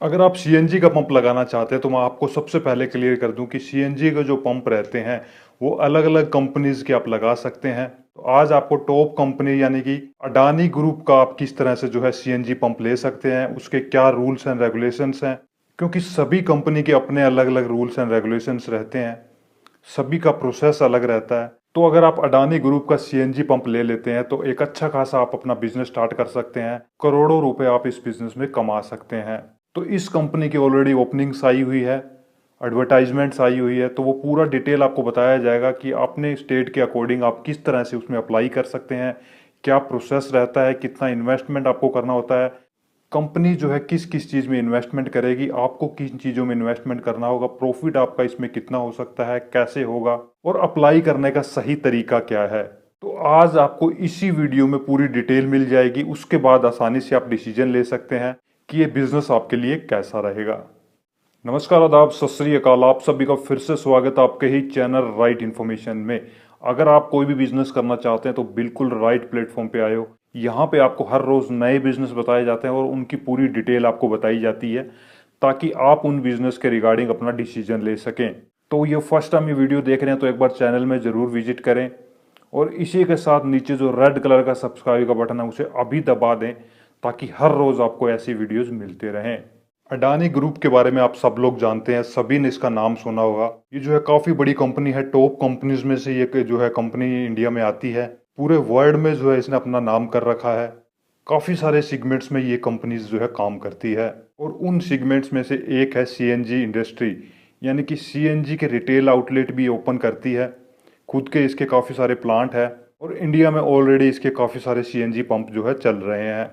अगर आप सीएनजी का पंप लगाना चाहते हैं तो मैं आपको सबसे पहले क्लियर कर दूं कि सीएनजी के जो पंप रहते हैं वो अलग अलग कंपनीज के आप लगा सकते हैं। तो आज आपको टॉप कंपनी यानी कि अडानी ग्रुप का आप किस तरह से जो है सीएनजी पंप ले सकते हैं, उसके क्या रूल्स एंड रेगुलेशंस हैं, क्योंकि सभी कंपनी के अपने अलग अलग रूल्स एंड रेगुलेशंस रहते हैं, सभी का प्रोसेस अलग रहता है। तो अगर आप अडानी ग्रुप का सीएनजी पंप ले लेते हैं तो एक अच्छा खासा आप अपना बिजनेस स्टार्ट कर सकते हैं, करोड़ों रुपए आप इस बिजनेस में कमा सकते हैं। तो इस कंपनी की ऑलरेडी ओपनिंग्स आई हुई है, एडवर्टाइजमेंट्स आई हुई है, तो वो पूरा डिटेल आपको बताया जाएगा कि अपने स्टेट के अकॉर्डिंग आप किस तरह से उसमें अप्लाई कर सकते हैं, क्या प्रोसेस रहता है, कितना इन्वेस्टमेंट आपको करना होता है, कंपनी जो है किस किस चीज़ में इन्वेस्टमेंट करेगी, आपको किन चीज़ों में इन्वेस्टमेंट करना होगा, प्रॉफिट आपका इसमें कितना हो सकता है, कैसे होगा, और अप्लाई करने का सही तरीका क्या है। तो आज आपको इसी वीडियो में पूरी डिटेल मिल जाएगी, उसके बाद आसानी से आप डिसीजन ले सकते हैं कि ये बिजनेस आपके लिए कैसा रहेगा। नमस्कार, आदाब, सत श्री अकाल। आप सभी का फिर से स्वागत है आपके ही चैनल राइट इन्फॉर्मेशन में। अगर आप कोई भी बिजनेस करना चाहते हैं तो बिल्कुल राइट प्लेटफॉर्म पे आए हो। यहाँ पे आपको हर रोज नए बिजनेस बताए जाते हैं और उनकी पूरी डिटेल आपको बताई जाती है ताकि आप उन बिजनेस के रिगार्डिंग अपना डिसीजन ले सकें। तो ये फर्स्ट टाइम ये वीडियो देख रहे हैं तो एक बार चैनल में ज़रूर विजिट करें और इसी के साथ नीचे जो रेड कलर का सब्सक्राइब का बटन है उसे अभी दबा दें ताकि हर रोज़ आपको ऐसी वीडियोस मिलते रहें। अडानी ग्रुप के बारे में आप सब लोग जानते हैं, सभी ने इसका नाम सुना होगा। ये जो है काफी बड़ी कंपनी है, टॉप कंपनीज में से ये जो है कंपनी इंडिया में आती है। पूरे वर्ल्ड में जो है इसने अपना नाम कर रखा है। काफी सारे सेगमेंट्स में ये कंपनीज जो है काम करती है और उन सेगमेंट्स में से एक है सीएनजी इंडस्ट्री, यानी कि सीएनजी के रिटेल आउटलेट भी ओपन करती है। खुद के इसके काफी सारे प्लांट है और इंडिया में ऑलरेडी इसके काफी सारे सीएनजी पंप जो है चल रहे हैं।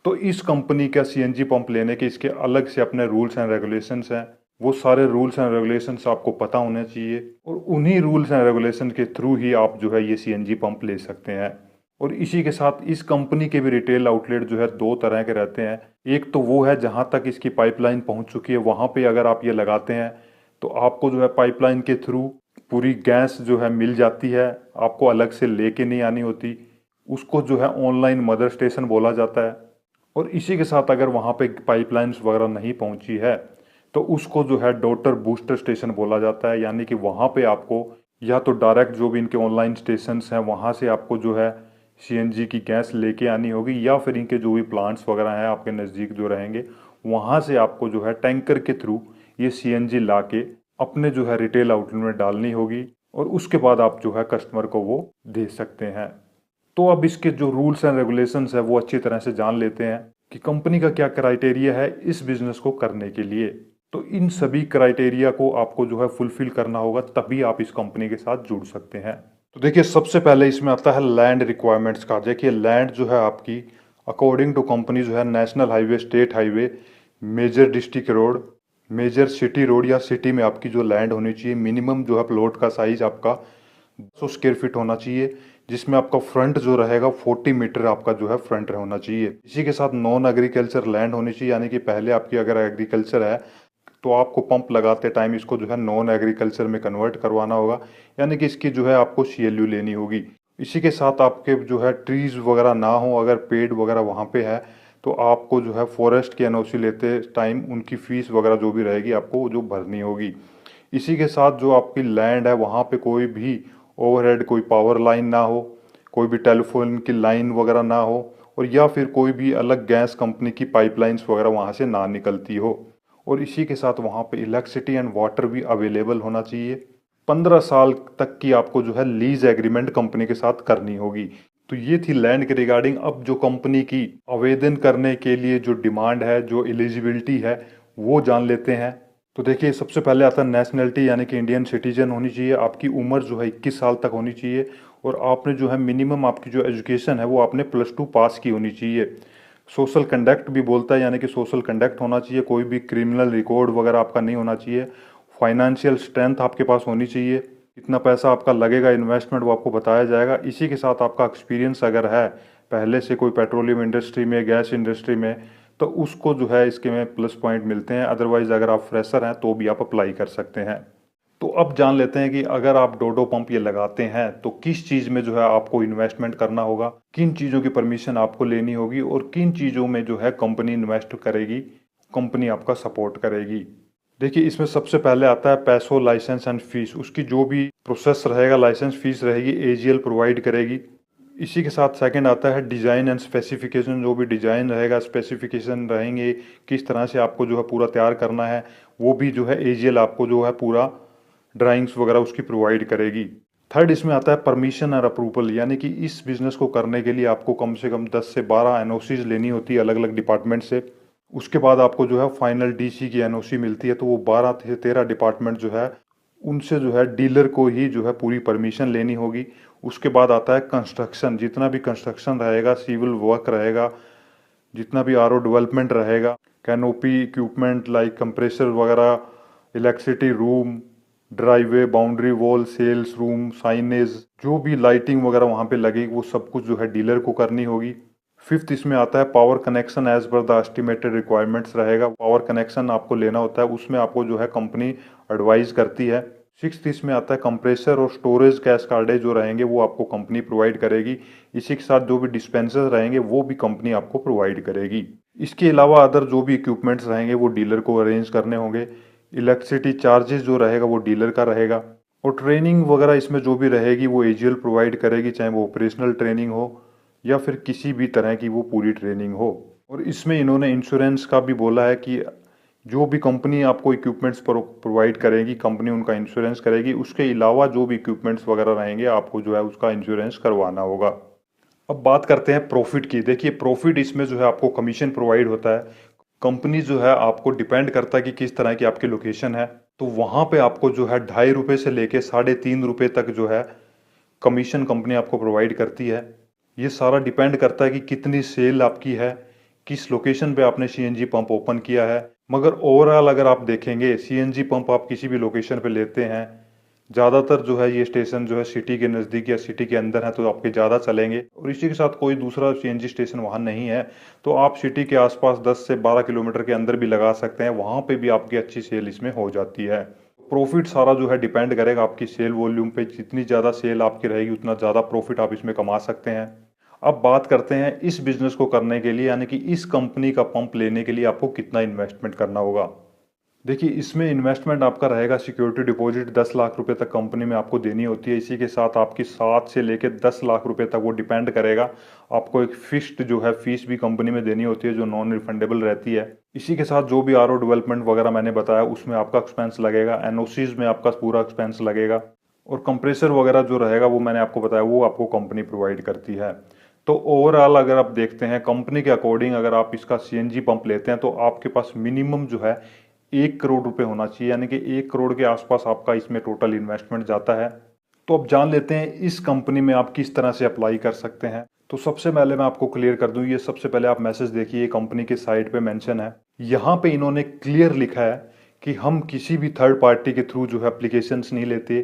तो इस कंपनी का सीएनजी पंप लेने के इसके अलग से अपने रूल्स एंड रेगुलेशंस हैं। वो सारे रूल्स एंड रेगुलेशंस आपको पता होने चाहिए और उन्हीं रूल्स एंड रेगुलेशन के थ्रू ही आप जो है ये सीएनजी पंप ले सकते हैं। और इसी के साथ इस कंपनी के भी रिटेल आउटलेट जो है दो तरह के रहते हैं। एक तो वो है जहाँ तक इसकी पाइपलाइन पहुँच चुकी है, वहाँ पे अगर आप ये लगाते हैं तो आपको जो है पाइपलाइन के थ्रू पूरी गैस जो है मिल जाती है, आपको अलग से लेके नहीं आनी होती। उसको जो है ऑनलाइन मदर स्टेशन बोला जाता है। और इसी के साथ अगर वहाँ पे पाइपलाइंस वगैरह नहीं पहुँची है तो उसको जो है डॉटर बूस्टर स्टेशन बोला जाता है, यानी कि वहाँ पे आपको या तो डायरेक्ट जो भी इनके ऑनलाइन स्टेशंस हैं वहाँ से आपको जो है सीएनजी की गैस लेके आनी होगी, या फिर इनके जो भी प्लांट्स वगैरह हैं आपके नज़दीक जो रहेंगे वहाँ से आपको जो है टैंकर के थ्रू ये सीएनजी ला के अपने जो है रिटेल आउटलेट में डालनी होगी और उसके बाद आप जो है कस्टमर को वो दे सकते हैं। तो अब इसके जो रूल्स एंड रेगुलेशंस है वो अच्छी तरह से जान लेते हैं कि कंपनी का क्या क्राइटेरिया है इस बिजनेस को करने के लिए। तो इन सभी क्राइटेरिया को आपको जो है फुलफिल करना होगा, तभी आप इस कंपनी के साथ जुड़ सकते हैं। तो देखिए, सबसे पहले इसमें आता है लैंड रिक्वायरमेंट्स का। देखिए, लैंड जो है आपकी अकॉर्डिंग टू कंपनी जो है national highway, state highway, major district road, major city road या सिटी में आपकी जो लैंड होनी चाहिए, मिनिमम जो है प्लॉट का साइज आपका 200 स्क्वायर फीट होना चाहिए, जिसमें आपका फ्रंट जो रहेगा 40 मीटर आपका जो है फ्रंट होना चाहिए। इसी के साथ नॉन एग्रीकल्चर लैंड होनी चाहिए, यानी कि पहले आपकी अगर एग्रीकल्चर है तो आपको पंप लगाते टाइम इसको जो है नॉन एग्रीकल्चर में कन्वर्ट करवाना होगा, यानी कि इसकी जो है आपको सीएलयू लेनी होगी। इसी के साथ आपके जो है ट्रीज वगैरह ना हो, अगर पेड़ वगैरह वहाँ पे है तो आपको जो है फॉरेस्ट की एनओसी लेते टाइम उनकी फीस वगैरह जो भी रहेगी आपको जो भरनी होगी। इसी के साथ जो आपकी लैंड है वहाँ पे कोई भी ओवरहेड, कोई पावर लाइन ना हो, कोई भी टेलीफोन की लाइन वगैरह ना हो, और या फिर कोई भी अलग गैस कंपनी की पाइपलाइंस वगैरह वहाँ से ना निकलती हो। और इसी के साथ वहाँ पे इलेक्ट्रिसिटी एंड वाटर भी अवेलेबल होना चाहिए। 15 साल तक की आपको जो है लीज एग्रीमेंट कंपनी के साथ करनी होगी। तो ये थी लैंड के रिगार्डिंग। अब जो कंपनी की आवेदन करने के लिए जो डिमांड है, जो एलिजिबिलिटी है, वो जान लेते हैं। तो देखिए, सबसे पहले आता है नेशनलिटी, यानी कि इंडियन सिटीजन होनी चाहिए। आपकी उम्र जो है 21 साल तक होनी चाहिए और आपने जो है मिनिमम आपकी जो एजुकेशन है वो आपने +2 पास की होनी चाहिए। सोशल कंडक्ट भी बोलता है, यानी कि सोशल कंडक्ट होना चाहिए, कोई भी क्रिमिनल रिकॉर्ड वगैरह आपका नहीं होना चाहिए। फाइनेंशियल स्ट्रेंथ आपके पास होनी चाहिए, कितना पैसा आपका लगेगा इन्वेस्टमेंट वो आपको बताया जाएगा। इसी के साथ आपका एक्सपीरियंस अगर है पहले से कोई पेट्रोलियम इंडस्ट्री में, गैस इंडस्ट्री में, तो उसको जो है इसके में प्लस पॉइंट मिलते हैं। अदरवाइज अगर आप फ्रेशर हैं तो भी आप अप्लाई कर सकते हैं। तो अब जान लेते हैं कि अगर आप डोडो पंप ये लगाते हैं तो किस चीज़ में जो है आपको इन्वेस्टमेंट करना होगा, किन चीज़ों की परमिशन आपको लेनी होगी और किन चीज़ों में जो है कंपनी इन्वेस्ट करेगी कंपनी आपका सपोर्ट करेगी। देखिए इसमें सबसे पहले आता है पैसों, लाइसेंस एंड फीस। उसकी जो भी प्रोसेस रहेगा, लाइसेंस फीस रहेगी, एजीएल प्रोवाइड करेगी। इसी के साथ सेकंड आता है डिज़ाइन एंड स्पेसिफिकेशन। जो भी डिज़ाइन रहेगा, स्पेसिफिकेशन रहेंगे, किस तरह से आपको जो है पूरा तैयार करना है, वो भी जो है एजीएल आपको जो है पूरा ड्राइंग्स वगैरह उसकी प्रोवाइड करेगी। थर्ड इसमें आता है परमिशन और अप्रूवल, यानी कि इस बिज़नेस को करने के लिए आपको कम से कम 10 से 12 एनओसीज लेनी होती है अलग अलग डिपार्टमेंट से। उसके बाद आपको जो है फाइनल डीसी की एनओसी मिलती है। तो वो 12 से 13 डिपार्टमेंट जो है उनसे जो है डीलर को ही जो है पूरी परमिशन लेनी होगी। उसके बाद आता है कंस्ट्रक्शन। जितना भी कंस्ट्रक्शन रहेगा, सिविल वर्क रहेगा, जितना भी आरओ डेवलपमेंट रहेगा, कैनोपी इक्विपमेंट लाइक कंप्रेसर वगैरह, electricity room, driveway, boundary wall, sales room, signage, जो भी लाइटिंग वगैरह वहाँ पे लगेगी वो सब कुछ जो है डीलर को करनी होगी। फिफ्थ इसमें आता है power connection as per the estimated requirements रहेगा। पावर कनेक्शन आपको लेना होता है, उसमें आपको जो है कंपनी एडवाइस करती है। सिक्स्थ इसमें आता है कंप्रेसर और स्टोरेज कैस्काडेज जो रहेंगे वो आपको कंपनी प्रोवाइड करेगी। इसी के साथ जो भी डिस्पेंसर रहेंगे वो भी कंपनी आपको प्रोवाइड करेगी। इसके अलावा अदर जो भी इक्विपमेंट्स रहेंगे वो डीलर को अरेंज करने होंगे। इलेक्ट्रिसिटी चार्जेस जो रहेगा वो डीलर का रहेगा। और ट्रेनिंग वगैरह इसमें जो भी रहेगी वो एजीएल प्रोवाइड करेगी, चाहे वो ऑपरेशनल ट्रेनिंग हो या फिर किसी भी तरह की वो पूरी ट्रेनिंग हो। और इसमें इन्होंने इंश्योरेंस का भी बोला है कि जो भी कंपनी आपको इक्विपमेंट्स प्रोवाइड करेगी, कंपनी उनका इंश्योरेंस करेगी। उसके अलावा जो भी इक्विपमेंट्स वगैरह रहेंगे आपको जो है उसका इंश्योरेंस करवाना होगा। अब बात करते हैं प्रॉफिट की। देखिए प्रॉफिट इसमें जो है आपको कमीशन प्रोवाइड होता है। कंपनी जो है आपको डिपेंड करता है कि किस तरह की आपकी लोकेशन है, तो वहाँ पे आपको जो है ₹2.5 से लेके ₹3.5 तक जो है कमीशन कंपनी आपको प्रोवाइड करती है। ये सारा डिपेंड करता है कि कितनी सेल आपकी है, किस लोकेशन पे आपने सीएनजी पंप ओपन किया है। मगर ओवरऑल अगर आप देखेंगे, सीएनजी पंप आप किसी भी लोकेशन पे लेते हैं, ज़्यादातर जो है ये स्टेशन जो है सिटी के नज़दीक या सिटी के अंदर है तो आपके ज़्यादा चलेंगे। और इसी के साथ कोई दूसरा सीएनजी स्टेशन वहाँ नहीं है तो आप सिटी के आसपास 10 से 12 किलोमीटर के अंदर भी लगा सकते हैं, वहाँ पे भी आपकी अच्छी सेल इसमें हो जाती है। प्रॉफिट सारा जो है डिपेंड करेगा आपकी सेल वॉल्यूम पे। जितनी ज़्यादा सेल आपकी रहेगी उतना ज़्यादा प्रॉफिट आप इसमें कमा सकते हैं। अब बात करते हैं इस बिज़नेस को करने के लिए, यानी कि इस कंपनी का पंप लेने के लिए आपको कितना इन्वेस्टमेंट करना होगा। देखिए इसमें इन्वेस्टमेंट आपका रहेगा, सिक्योरिटी डिपॉजिट 10 लाख रुपए तक कंपनी में आपको देनी होती है। इसी के साथ आपकी 7 से लेकर 10 लाख रुपए तक वो डिपेंड करेगा। आपको एक फिक्स्ड जो है फीस भी कंपनी में देनी होती है जो नॉन रिफंडेबल रहती है। इसी के साथ जो भी आरओ डेवलपमेंट वगैरह मैंने बताया उसमें आपका एक्सपेंस लगेगा, एनओसीज में आपका पूरा एक्सपेंस लगेगा। और कंप्रेसर वगैरह जो रहेगा वो मैंने आपको बताया वो आपको कंपनी प्रोवाइड करती है। तो ओवरऑल अगर आप देखते हैं कंपनी के अकॉर्डिंग, अगर आप इसका सीएनजी पंप लेते हैं तो आपके पास मिनिमम जो है 1 करोड़ रुपए होना चाहिए, यानी कि 1 करोड़ के आसपास आपका इसमें टोटल इन्वेस्टमेंट जाता है। तो अब जान लेते हैं इस कंपनी में आप किस तरह से अप्लाई कर सकते हैं। तो सबसे पहले मैं आपको क्लियर कर दूं, ये सबसे पहले आप मैसेज देखिए, कंपनी के साइट पे मेंशन है। यहाँ पे इन्होंने क्लियर लिखा है कि हम किसी भी थर्ड पार्टी के थ्रू जो है एप्लीकेशंस नहीं लेते।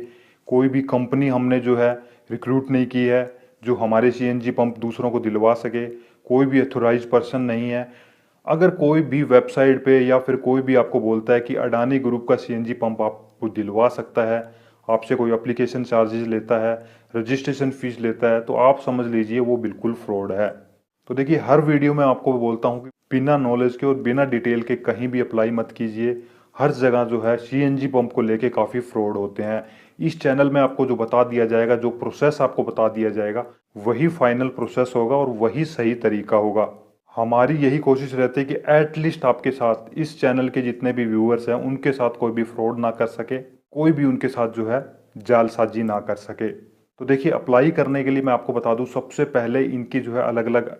कोई भी कंपनी हमने जो है रिक्रूट नहीं की है जो हमारे सीएनजी पंप दूसरों को दिलवा सके। कोई भी अथोराइज पर्सन नहीं है। अगर कोई भी वेबसाइट पे या फिर कोई भी आपको बोलता है कि अडानी ग्रुप का सीएनजी पंप आपको दिलवा सकता है, आपसे कोई एप्लीकेशन चार्जेस लेता है, रजिस्ट्रेशन फीस लेता है, तो आप समझ लीजिए वो बिल्कुल फ्रॉड है। तो देखिए हर वीडियो में आपको बोलता हूँ कि बिना नॉलेज के और बिना डिटेल के कहीं भी अप्लाई मत कीजिए। हर जगह जो है सीएनजी पंप को लेके काफ़ी फ्रॉड होते हैं। इस चैनल में आपको जो बता दिया जाएगा, जो प्रोसेस आपको बता दिया जाएगा, वही फाइनल प्रोसेस होगा और वही सही तरीका होगा। हमारी यही कोशिश रहती है कि एटलीस्ट आपके साथ, इस चैनल के जितने भी व्यूअर्स हैं उनके साथ कोई भी फ्रॉड ना कर सके, कोई भी उनके साथ जो है जालसाजी ना कर सके। तो देखिए अप्लाई करने के लिए मैं आपको बता दूं, सबसे पहले इनकी जो है अलग अलग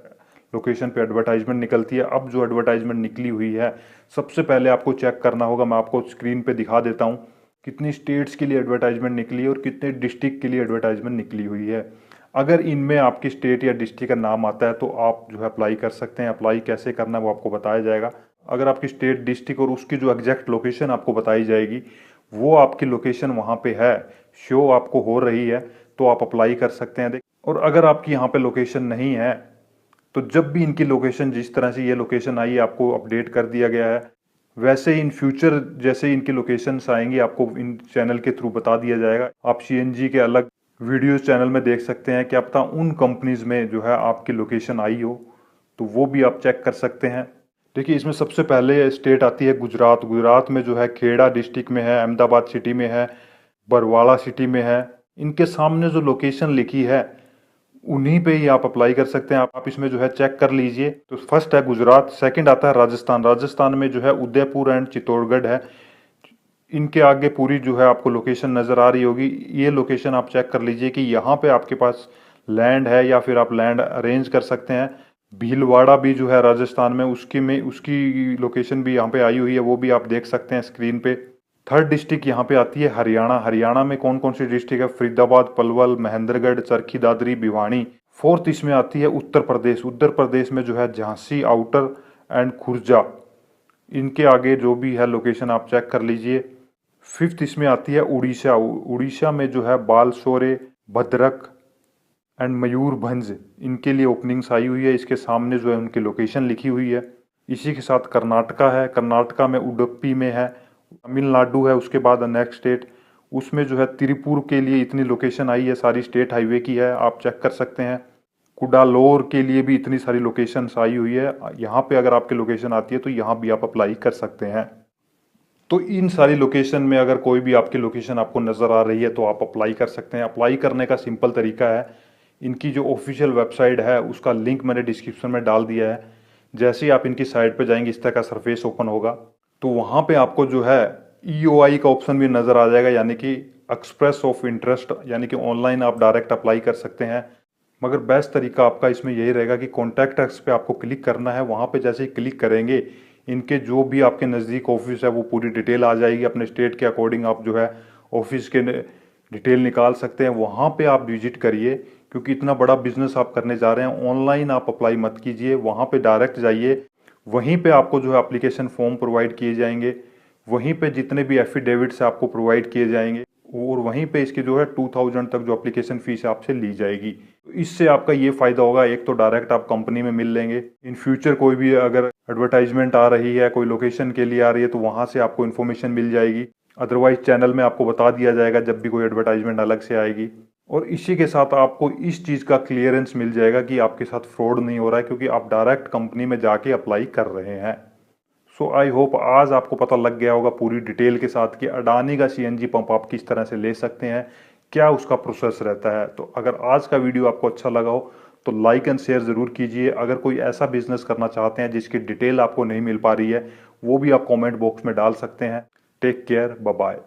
लोकेशन पे एडवर्टाइजमेंट निकलती है। अब जो एडवर्टाइजमेंट निकली हुई है सबसे पहले आपको चेक करना होगा। मैं आपको स्क्रीन पे दिखा देता हूँ कितनी स्टेट्स के लिए एडवर्टाइजमेंट निकली है और कितने डिस्ट्रिक्ट के लिए एडवर्टाइजमेंट निकली हुई है। अगर इनमें आपकी स्टेट या डिस्ट्रिक्ट का नाम आता है तो आप जो है अप्लाई कर सकते हैं। अप्लाई कैसे करना है वो आपको बताया जाएगा। अगर आपकी स्टेट, डिस्ट्रिक्ट और उसकी जो एग्जैक्ट लोकेशन आपको बताई जाएगी, वो आपकी लोकेशन वहाँ पे है, शो आपको हो रही है, तो आप अप्लाई कर सकते हैं। और अगर आपकी यहाँ पे लोकेशन नहीं है तो जब भी इनकी लोकेशन, जिस तरह से ये लोकेशन आई आपको अपडेट कर दिया गया है, वैसे ही इन फ्यूचर जैसे इनकी लोकेशंस आएंगी आपको इन चैनल के थ्रू बता दिया जाएगा। आप सीएनजी के अलग वीडियोस चैनल में देख सकते हैं, क्या पता उन कंपनीज में जो है आपकी लोकेशन आई हो, तो वो भी आप चेक कर सकते हैं। देखिए इसमें सबसे पहले स्टेट आती है गुजरात। गुजरात में जो है खेड़ा डिस्ट्रिक्ट में है, अहमदाबाद सिटी में है, बरवाड़ा सिटी में है। इनके सामने जो लोकेशन लिखी है उन्हीं पे ही आप अप्लाई कर सकते हैं। आप इसमें जो है चेक कर लीजिए। तो फर्स्ट है गुजरात, सेकंड आता है राजस्थान। राजस्थान में जो है उदयपुर एंड चित्तौड़गढ़ है। इनके आगे पूरी जो है आपको लोकेशन नज़र आ रही होगी। ये लोकेशन आप चेक कर लीजिए कि यहाँ पे आपके पास लैंड है या फिर आप लैंड अरेंज कर सकते हैं। भीलवाड़ा भी जो है राजस्थान में, उसकी लोकेशन भी यहाँ पे आई हुई है, वो भी आप देख सकते हैं स्क्रीन पे। थर्ड डिस्ट्रिक्ट यहाँ पे आती है हरियाणा। हरियाणा में कौन कौन सी डिस्ट्रिक्ट है? फरीदाबाद, पलवल, महेंद्रगढ़, चरखी दादरी, भिवानी। फोर्थ इसमें आती है उत्तर प्रदेश। उत्तर प्रदेश में जो है झांसी आउटर एंड खुर्जा। इनके आगे जो भी है लोकेशन आप चेक कर लीजिए। फिफ्थ इसमें आती है उड़ीसा। उड़ीसा में जो है बालसोरे, भद्रक एंड मयूरभंज, इनके लिए ओपनिंग्स आई हुई है। इसके सामने जो है उनकी लोकेशन लिखी हुई है। इसी के साथ कर्नाटका है। कर्नाटका में उडुपी में है। तमिलनाडु है उसके बाद नेक्स्ट स्टेट। उसमें जो है तिरुपुर के लिए इतनी लोकेशन आई है, सारी स्टेट हाईवे की है, आप चेक कर सकते हैं। कुडालोर के लिए भी इतनी सारी लोकेशंस आई हुई है। यहाँ पे अगर आपकी लोकेशन आती है तो यहाँ भी आप अप्लाई कर सकते हैं। तो इन सारी लोकेशन में अगर कोई भी आपकी लोकेशन आपको नज़र आ रही है तो आप अप्लाई कर सकते हैं। अप्लाई करने का सिंपल तरीका है, इनकी जो ऑफिशियल वेबसाइट है उसका लिंक मैंने डिस्क्रिप्शन में डाल दिया है। जैसे ही आप इनकी साइट पे जाएंगे इस तरह का सरफेस ओपन होगा, तो वहाँ पे आपको जो है EOI का ऑप्शन भी नज़र आ जाएगा, यानी कि एक्सप्रेस ऑफ इंटरेस्ट, यानी कि ऑनलाइन आप डायरेक्ट अप्लाई कर सकते हैं। मगर बेस्ट तरीका आपका इसमें यही रहेगा कि कॉन्टैक्ट अस पे आपको क्लिक करना है। वहाँ पे जैसे ही क्लिक करेंगे इनके जो भी आपके नज़दीक ऑफिस है वो पूरी डिटेल आ जाएगी। अपने स्टेट के अकॉर्डिंग आप जो है ऑफिस के डिटेल निकाल सकते हैं। वहाँ पे आप विजिट करिए, क्योंकि इतना बड़ा बिजनेस आप करने जा रहे हैं। ऑनलाइन आप अप्लाई मत कीजिए, वहाँ पे डायरेक्ट जाइए। वहीं पे आपको जो है एप्लीकेशन फॉर्म प्रोवाइड किए जाएंगे, वहीं पे जितने भी एफिडेविट्स आपको प्रोवाइड किए जाएंगे, और वहीं पे इसकी जो है 2000 तक जो एप्लीकेशन फीस आपसे ली जाएगी। तो इससे आपका ये फ़ायदा होगा, एक तो डायरेक्ट आप कंपनी में मिल लेंगे। इन फ्यूचर कोई भी अगर एडवर्टाइजमेंट आ रही है, कोई लोकेशन के लिए आ रही है, तो वहाँ से आपको इन्फॉर्मेशन मिल जाएगी। अदरवाइज चैनल में आपको बता दिया जाएगा जब भी कोई एडवर्टाइजमेंट अलग से आएगी। और इसी के साथ आपको इस चीज़ का क्लियरेंस मिल जाएगा कि आपके साथ फ्रॉड नहीं हो रहा है, क्योंकि आप डायरेक्ट कंपनी में जाके अप्लाई कर रहे हैं। सो आई होप आज आपको पता लग गया होगा पूरी डिटेल के साथ कि अडानी का CNG पंप आप किस तरह से ले सकते हैं, क्या उसका प्रोसेस रहता है। तो अगर आज का वीडियो आपको अच्छा लगा हो तो लाइक एंड शेयर ज़रूर कीजिए। अगर कोई ऐसा बिजनेस करना चाहते हैं जिसकी डिटेल आपको नहीं मिल पा रही है, वो भी आप कमेंट बॉक्स में डाल सकते हैं। Take care, bye bye.